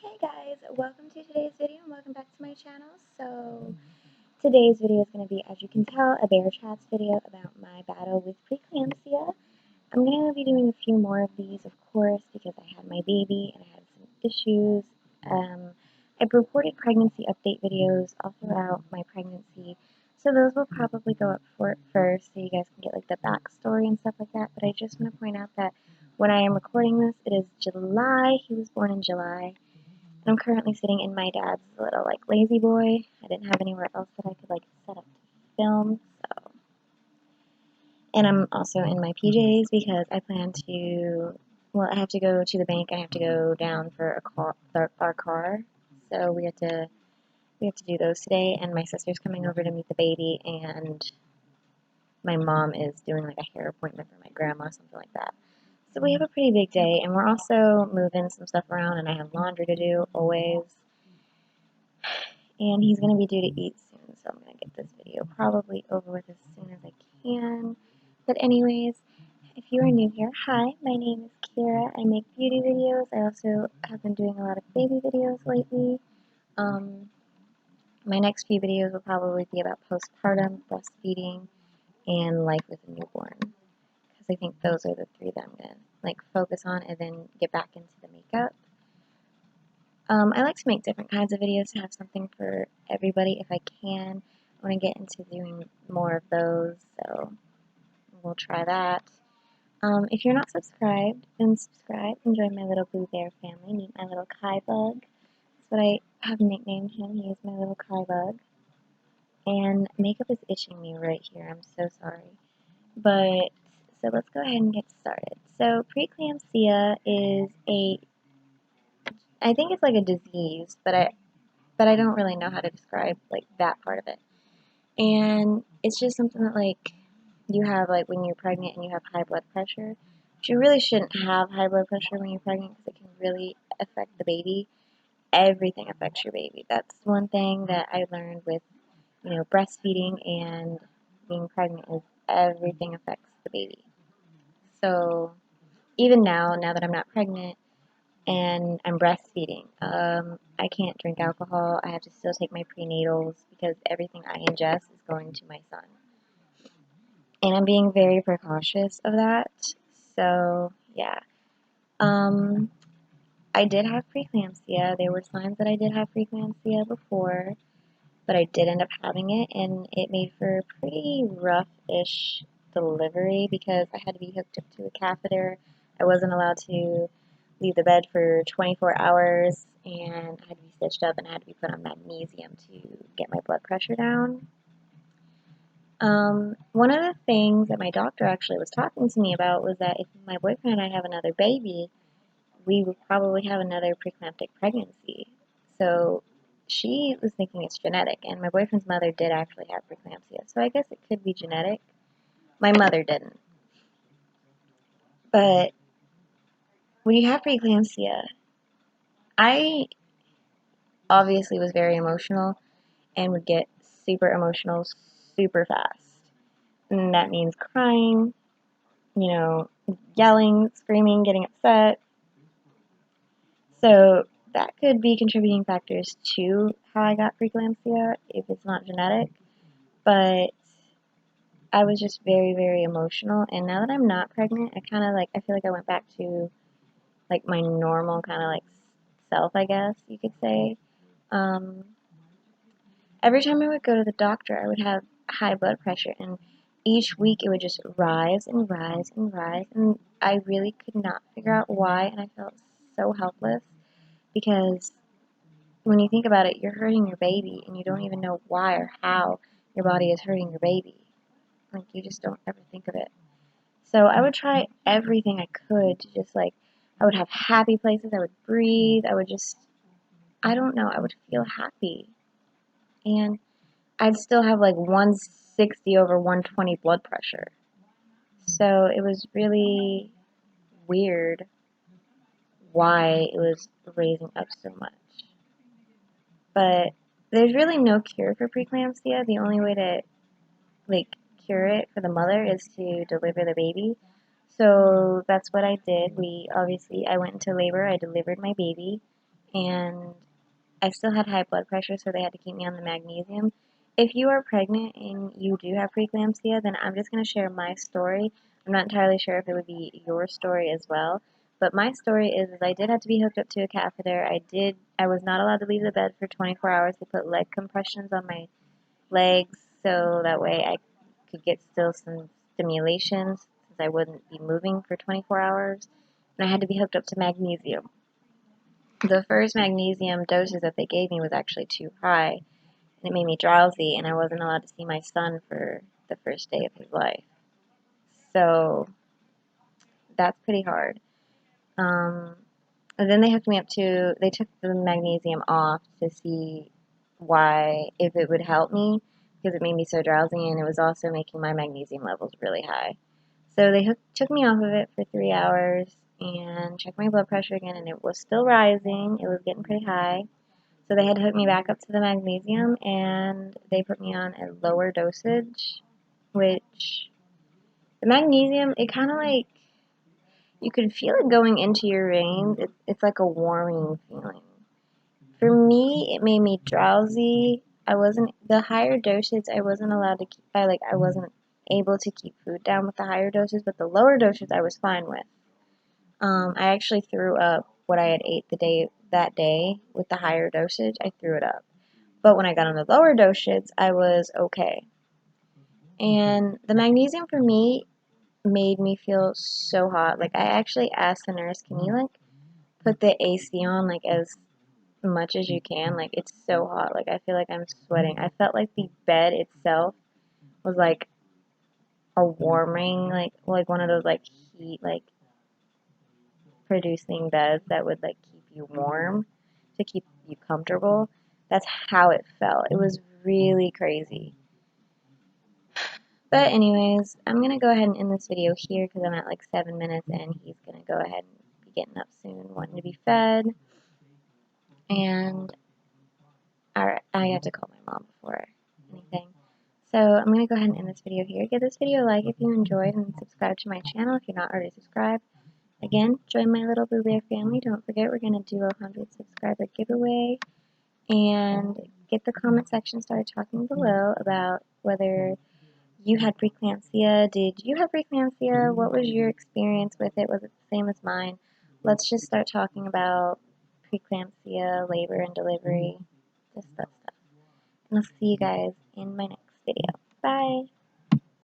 Hey guys, welcome to today's video and welcome back to my channel. So today's video is going to be, as you can tell, a bear chats video about my battle with preeclampsia. I'm going to be doing a few more of these, of course, because I had my baby and I had some issues. I've reported pregnancy update videos all throughout my pregnancy, so those will probably go up first so you guys can get like the backstory and stuff like that. But I just want to point out that when I am recording this, it is July. He was born in July. I'm currently sitting in my dad's little like lazy boy. I didn't have anywhere else that I could like set up to film, so. And I'm also in my PJs because I plan to. Well, I have to go to the bank. I have to go down for our car. So we have to do those today. And my sister's coming over to meet the baby, and my mom is doing like a hair appointment for my grandma, something like that. So we have a pretty big day, and we're also moving some stuff around, and I have laundry to do always. And he's going to be due to eat soon, so I'm going to get this video probably over with as soon as I can. But anyways, if you are new here, hi, my name is Kira. I make beauty videos. I also have been doing a lot of baby videos lately. My next few videos will probably be about postpartum, breastfeeding, and life with a newborn. Because I think those are the three that I'm going to like focus on and then get back into the makeup. I like to make different kinds of videos to have something for everybody if I can. I want to get into doing more of those, so we'll try that. If you're not subscribed, then subscribe and join my little blue bear family. Meet my little Kai bug. That's what I have nicknamed him. He is my little Kai bug. And makeup is itching me right here. I'm so sorry. But, so let's go ahead and get started. So, preeclampsia is I think it's like a disease, but I don't really know how to describe like that part of it. And it's just something that like you have like when you're pregnant and you have high blood pressure. But you really shouldn't have high blood pressure when you're pregnant because it can really affect the baby. Everything affects your baby. That's one thing that I learned with, breastfeeding and being pregnant is everything affects the baby. So even now that I'm not pregnant, and I'm breastfeeding. I can't drink alcohol. I have to still take my prenatals because everything I ingest is going to my son. And I'm being very precautious of that. So, yeah. I did have preeclampsia. There were signs that I did have preeclampsia before, but I did end up having it, and it made for a pretty rough-ish delivery because I had to be hooked up to a catheter. I wasn't allowed to leave the bed for 24 hours, and I had to be stitched up and I had to be put on magnesium to get my blood pressure down. One of the things that my doctor actually was talking to me about was that if my boyfriend and I have another baby, we would probably have another preeclamptic pregnancy. So she was thinking it's genetic, and my boyfriend's mother did actually have preeclampsia, so I guess it could be genetic. My mother didn't. But when you have preeclampsia, I obviously was very emotional and would get super emotional super fast. And that means crying, yelling, screaming, getting upset. So that could be contributing factors to how I got preeclampsia if it's not genetic. But I was just very, very emotional. And now that I'm not pregnant, I feel like I went back to like my normal kind of like self, I guess you could say. Um, every time I would go to the doctor, I would have high blood pressure, and each week it would just rise and rise and rise, and I really could not figure out why, and I felt so helpless because when you think about it, you're hurting your baby, and you don't even know why or how your body is hurting your baby. Like, you just don't ever think of it. So I would try everything I could to just, like, I would have happy places, I would breathe, I don't know, I would feel happy. And I'd still have, like, 160 over 120 blood pressure. So it was really weird why it was raising up so much. But there's really no cure for preeclampsia. The only way to, like, cure it for the mother is to deliver the baby. So that's what I did. I went into labor, I delivered my baby, and I still had high blood pressure, so they had to keep me on the magnesium. If you are pregnant and you do have preeclampsia, then I'm just going to share my story. I'm not entirely sure if it would be your story as well, but my story is I did have to be hooked up to a catheter. I was not allowed to leave the bed for 24 hours. They put leg compressions on my legs so that way I could get still some stimulations since I wouldn't be moving for 24 hours. And I had to be hooked up to magnesium. The first magnesium doses that they gave me was actually too high, and it made me drowsy, and I wasn't allowed to see my son for the first day of his life. So that's pretty hard. Um, and then they hooked me up to, they took the magnesium off to see if it would help me, because it made me so drowsy, and it was also making my magnesium levels really high. So they took me off of it for 3 hours and checked my blood pressure again, and it was still rising. It was getting pretty high. So they had to hook me back up to the magnesium, and they put me on a lower dosage, which the magnesium, it kind of like, you can feel it going into your veins. It's like a warming feeling. For me, it made me drowsy. The higher dosage, I wasn't allowed to keep, I wasn't able to keep food down with the higher doses, but the lower doses I was fine with. I actually threw up what I had ate that day with the higher dosage. I threw it up. But when I got on the lower dosage, I was okay. And the magnesium for me made me feel so hot. Like I actually asked the nurse, "Can you like put the AC on like as much as you can? Like it's so hot. Like I feel like I'm sweating." I felt like the bed itself was like a warming, like one of those like heat like producing beds that would like keep you warm to keep you comfortable. That's how it felt. It was really crazy. But anyways, I'm going to go ahead and end this video here because I'm at like 7 minutes and he's going to go ahead and be getting up soon, wanting to be fed. And I have to call my mom before anything. So I'm going to go ahead and end this video here. Give this video a like if you enjoyed and subscribe to my channel if you're not already subscribed. Again, join my little Boo Bear family. Don't forget we're going to do a 100 subscriber giveaway. And get the comment section started talking below about whether you had preeclampsia. Did you have preeclampsia? What was your experience with it? Was it the same as mine? Let's just start talking about preeclampsia, labor and delivery, just that stuff. And I'll see you guys in my next video. Bye!